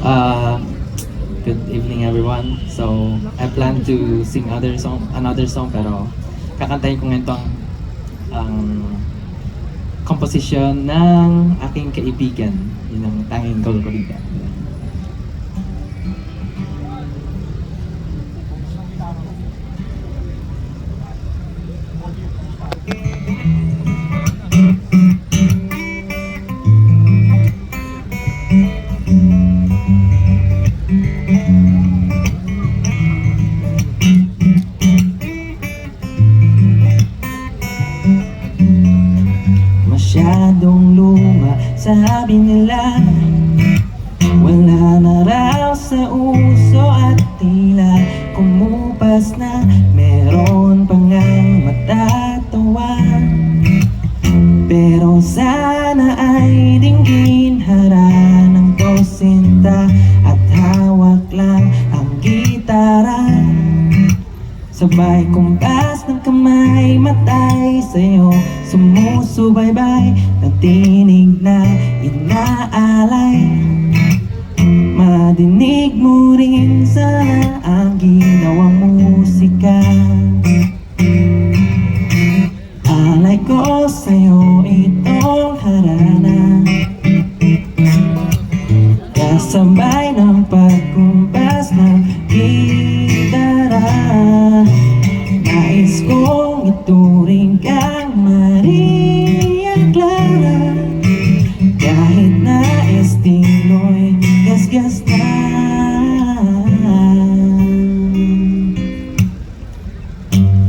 Uh, Good evening, everyone. So, I plan to sing another song, pero kakantahin ko ngayon tong ang composition ng aking kaibigan. Yun ang tanging goal ko dito. Masyadong luma, sabi nila wala na raw sa uso at tila kumupas na meron pa ngang matatawan. Pero sana ay dinggin harana ng tosinta at hawak lang ang gitara. Sabay kumpas ng kamay, matay sa'yo sumusubaybay, natinig na inaalay. Madinig mo rin sana ang ginawang musika. Alay ko sa'yo itong harana, kasabay ng pagkumpas ng gitara. Nais kong ituring kang Maria Clara, kahit na estilo'y gasgas na.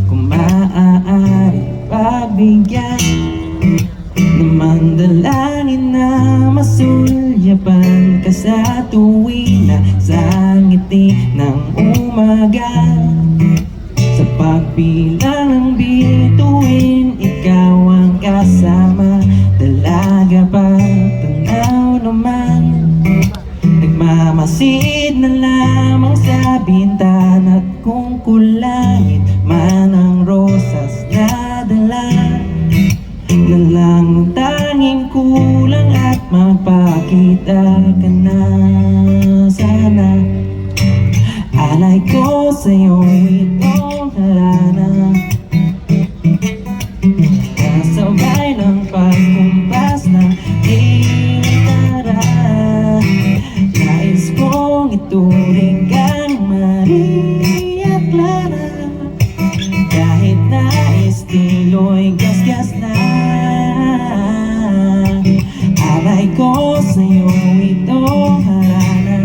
Kung maaari pagbigyan naman dalangin na masulyapan ka sa tuwina, sa ngiti ng umaga. Sa pagbilang ng bituin, ikaw ang kasama. Dalaga pa, tanaw naman, nagmamasid na lamang sa bintana. At kung kulangit man ang rosas na dala, na lang ang tanging kulang at magpakita ka na sana. Alay ko sa'yo itong harana, kasabay ng pagkumpas ng gitara. Nais kong ituring kang Maria Clara, kahit na estilo'y gasgas na. Alay ko sa'yo itong harana,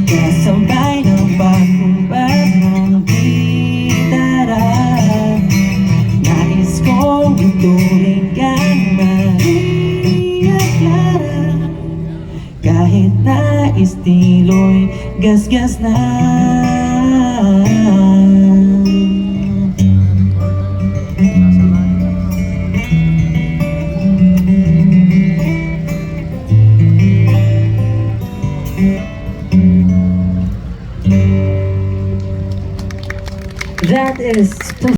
kasabay ng pagkumpas ng gitara. Nais kong ituring kang Maria Clara, kahit na estilo'y gasgas na. That is